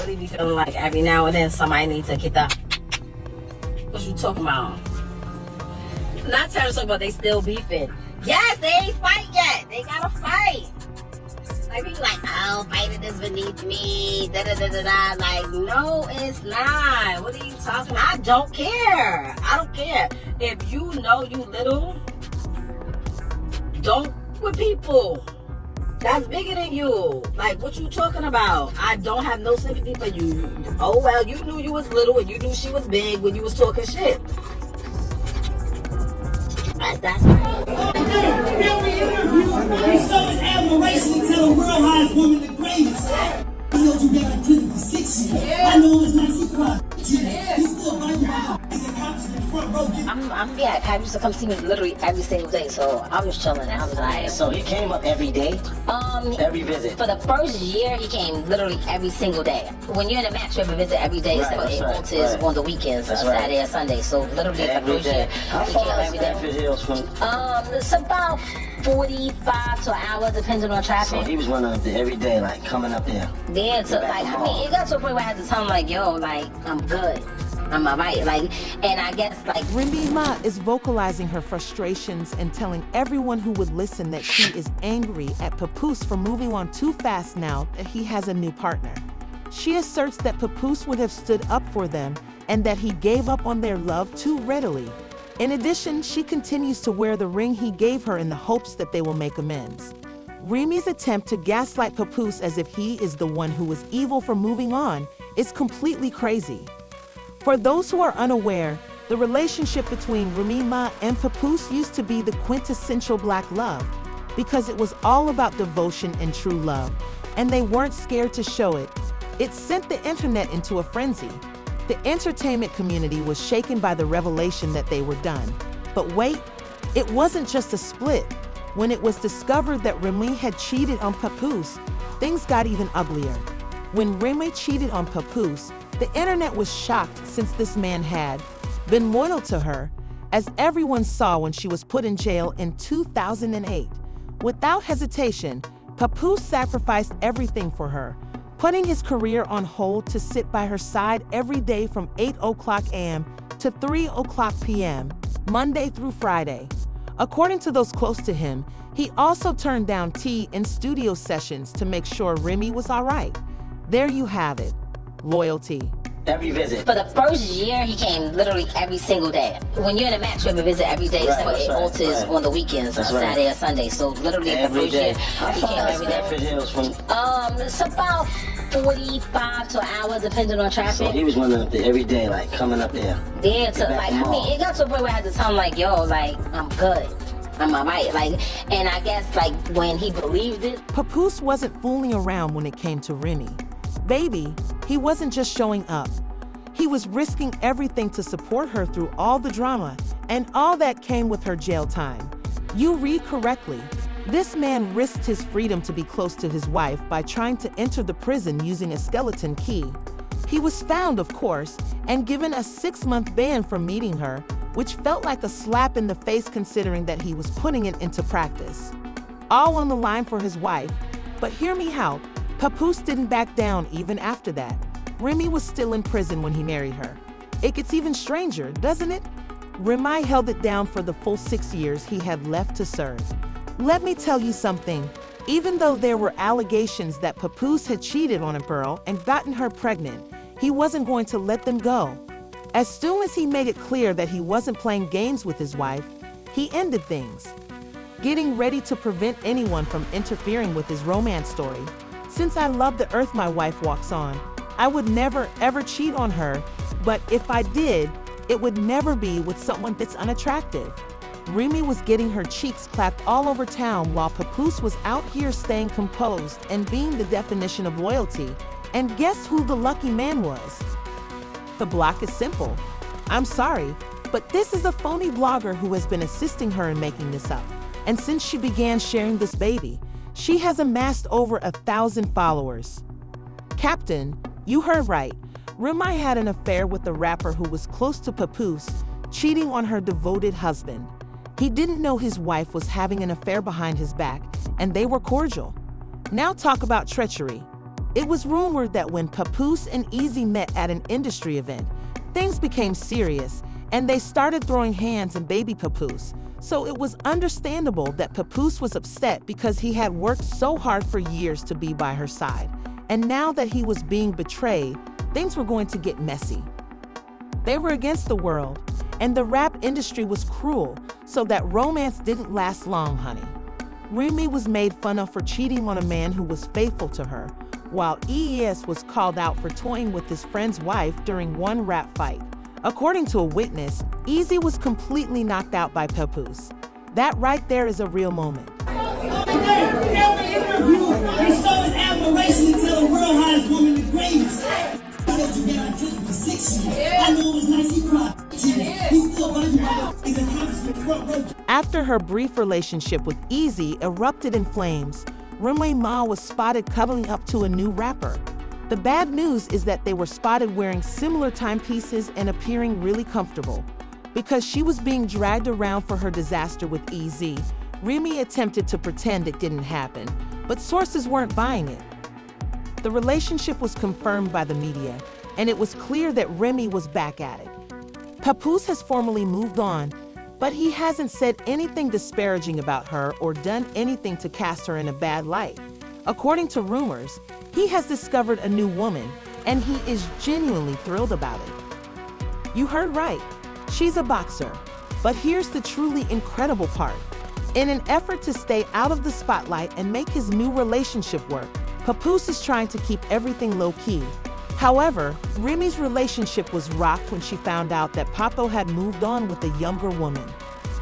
really be feeling like every now and then somebody needs to get the... What you talking about? Not trying to talk about they still beefing. Yes, they ain't fight yet. They gotta fight. Like, people like, oh, fighting is beneath me, da-da-da-da-da. Like, no, it's not. What are you talking about? I don't care. I don't care. If you know you little, don't with people. That's bigger than you. Like, what you talking about? I don't have no sympathy for you. Oh, well, you knew you was little and you knew she was big when you was talking shit. That's right. Every interview, you show his admiration and tell the world how his woman the greatest. I know you been in prison for 6 years. I know it's nice he cried. He's still biting my he's a cops in the front row. Pat used to come see me literally every single day, so I was chilling and I was like... So he came up every day? Every visit? For the first year, he came literally every single day. When you're in a match, you have a visit every day, so it is on the weekends, Saturday and Sunday. So literally the first year, he came every day. It's about 45 to an hour, depending on traffic. So he was running up there every day, like coming up there. Yeah, so like, I mean, it got to a point where I had to tell him like, yo, like, I'm good. I'm alright, like, and I guess like... Remy Ma is vocalizing her frustrations and telling everyone who would listen that she is angry at Papoose for moving on too fast now that he has a new partner. She asserts that Papoose would have stood up for them and that he gave up on their love too readily. In addition, she continues to wear the ring he gave her in the hopes that they will make amends. Remy's attempt to gaslight Papoose as if he is the one who was evil for moving on is completely crazy. For those who are unaware, the relationship between Remy Ma and Papoose used to be the quintessential black love because it was all about devotion and true love, and they weren't scared to show it. It sent the internet into a frenzy. The entertainment community was shaken by the revelation that they were done. But wait, it wasn't just a split. When it was discovered that Remy had cheated on Papoose, things got even uglier. When Remy cheated on Papoose, the internet was shocked since this man had been loyal to her, as everyone saw when she was put in jail in 2008. Without hesitation, Papoose sacrificed everything for her, putting his career on hold to sit by her side every day from 8 o'clock a.m. to 3 o'clock p.m., Monday through Friday. According to those close to him, he also turned down tea in studio sessions to make sure Remy was all right. There you have it. Loyalty. Every visit. For the first year, he came literally every single day. When you're in a match, you have a visit every day, so it alters on the weekends, Saturday or Sunday. So literally the first year, he came every day. It's about 45 to an hour, depending on traffic. So he was running up there every day, like coming up there. Yeah, so like, I mean, it got to a point where I had to tell him like, yo, like, I'm good. I'm alright. Like, and I guess like when he believed it. Papoose wasn't fooling around when it came to Remy. Baby, he wasn't just showing up. He was risking everything to support her through all the drama, and all that came with her jail time. You read correctly. This man risked his freedom to be close to his wife by trying to enter the prison using a skeleton key. He was found, of course, and given a 6-month ban for meeting her, which felt like a slap in the face considering that he was putting it into practice. All on the line for his wife, but hear me out. Papoose didn't back down even after that. Remy was still in prison when he married her. It gets even stranger, doesn't it? Remy held it down for the full 6 years he had left to serve. Let me tell you something. Even though there were allegations that Papoose had cheated on a girl and gotten her pregnant, he wasn't going to let them go. As soon as he made it clear that he wasn't playing games with his wife, he ended things, getting ready to prevent anyone from interfering with his romance story. Since I love the earth my wife walks on, I would never ever cheat on her, but if I did, it would never be with someone that's unattractive. Remy was getting her cheeks clapped all over town while Papoose was out here staying composed and being the definition of loyalty. And guess who the lucky man was? The block is simple. I'm sorry, but this is a phony blogger who has been assisting her in making this up. And since she began sharing this baby, she has amassed over 1,000 followers. Captain, you heard right. Remy had an affair with a rapper who was close to Papoose, cheating on her devoted husband. He didn't know his wife was having an affair behind his back, and they were cordial. Now talk about treachery. It was rumored that when Papoose and Eazy met at an industry event, things became serious and they started throwing hands and baby Papoose. So it was understandable that Papoose was upset because he had worked so hard for years to be by her side. And now that he was being betrayed, things were going to get messy. They were against the world, and the rap industry was cruel, so that romance didn't last long, honey. Remy was made fun of for cheating on a man who was faithful to her, while EES was called out for toying with his friend's wife during one rap fight. According to a witness, Eazy was completely knocked out by Papoose. That right there is a real moment. Every interview, he showed his admiration to tell the world how his woman the greatest. He said you been on prison for 6 years. I know it was nice, he cried. He's still valued by his accomplishment front row. After her brief relationship with Eazy erupted in flames, Remy Ma was spotted cuddling up to a new rapper. The bad news is that they were spotted wearing similar timepieces and appearing really comfortable. Because she was being dragged around for her disaster with Eazy, Remy attempted to pretend it didn't happen, but sources weren't buying it. The relationship was confirmed by the media, and it was clear that Remy was back at it. Papoose has formally moved on, but he hasn't said anything disparaging about her or done anything to cast her in a bad light. According to rumors, he has discovered a new woman, and he is genuinely thrilled about it. You heard right. She's a boxer. But here's the truly incredible part. In an effort to stay out of the spotlight and make his new relationship work, Papoose is trying to keep everything low-key. However, Remy's relationship was rocked when she found out that Papo had moved on with a younger woman.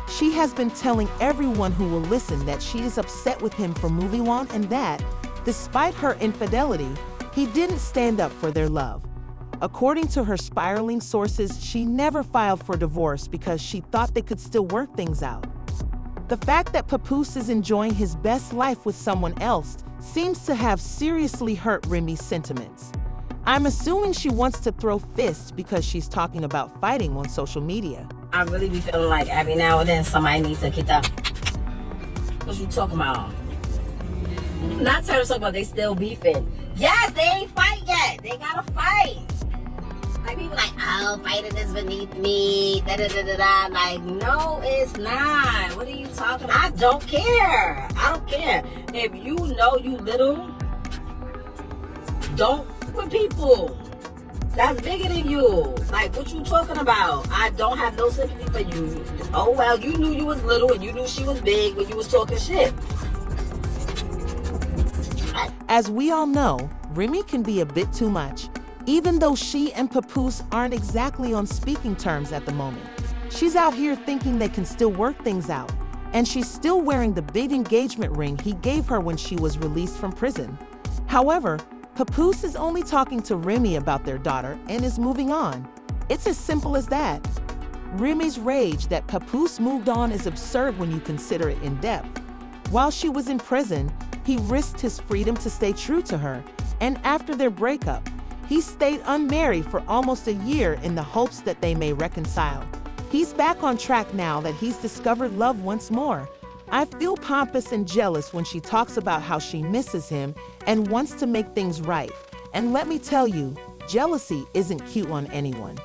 She has been telling everyone who will listen that she is upset with him for moving on and that, despite her infidelity, he didn't stand up for their love. According to her spiraling sources, she never filed for divorce because she thought they could still work things out. The fact that Papoose is enjoying his best life with someone else seems to have seriously hurt Remy's sentiments. I'm assuming she wants to throw fists because she's talking about fighting on social media. I really be feeling like every now and then somebody needs to get up. What you talking about? Not trying to talk about they still beefing. Yes, they ain't fight yet. They gotta fight. Like people like, oh, fighting is beneath me. Da da da da da. Like, no, it's not. What are you talking about? I don't care. I don't care. If you know you little, don't with people. That's bigger than you. Like, what you talking about? I don't have no sympathy for you. Oh, well, you knew you was little and you knew she was big when you was talking shit. As we all know, Remy can be a bit too much, even though she and Papoose aren't exactly on speaking terms at the moment. She's out here thinking they can still work things out, and she's still wearing the big engagement ring he gave her when she was released from prison. However, Papoose is only talking to Remy about their daughter and is moving on. It's as simple as that. Remy's rage that Papoose moved on is absurd when you consider it in depth. While she was in prison, he risked his freedom to stay true to her, and after their breakup, he stayed unmarried for almost a year in the hopes that they may reconcile. He's back on track now that he's discovered love once more. I feel pompous and jealous when she talks about how she misses him and wants to make things right. And let me tell you, jealousy isn't cute on anyone.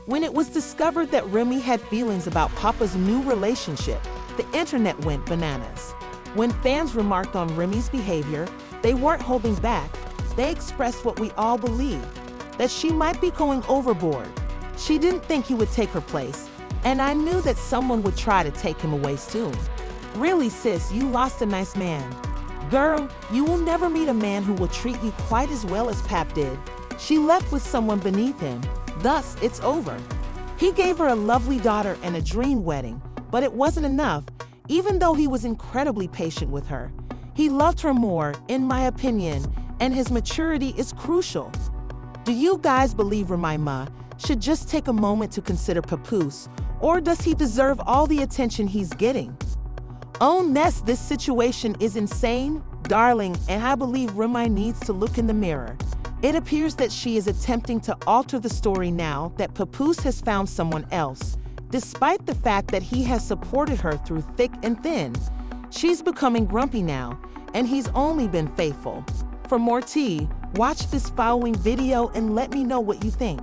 When it was discovered that Remy had feelings about Papa's new relationship, the internet went bananas. When fans remarked on Remy's behavior, they weren't holding back. They expressed what we all believed, that she might be going overboard. She didn't think he would take her place, and I knew that someone would try to take him away soon. Really, sis, you lost a nice man. Girl, you will never meet a man who will treat you quite as well as Pap did. She left with someone beneath him. Thus, it's over. He gave her a lovely daughter and a dream wedding, but it wasn't enough, even though he was incredibly patient with her. He loved her more, in my opinion, and his maturity is crucial. Do you guys believe Remy Ma should just take a moment to consider Papoose, or does he deserve all the attention he's getting? Oh, Ness, this situation is insane, darling, and I believe Remy needs to look in the mirror. It appears that she is attempting to alter the story now that Papoose has found someone else, despite the fact that he has supported her through thick and thin. She's becoming grumpy now, and he's only been faithful. For more tea, Watch this following video and let me know what you think.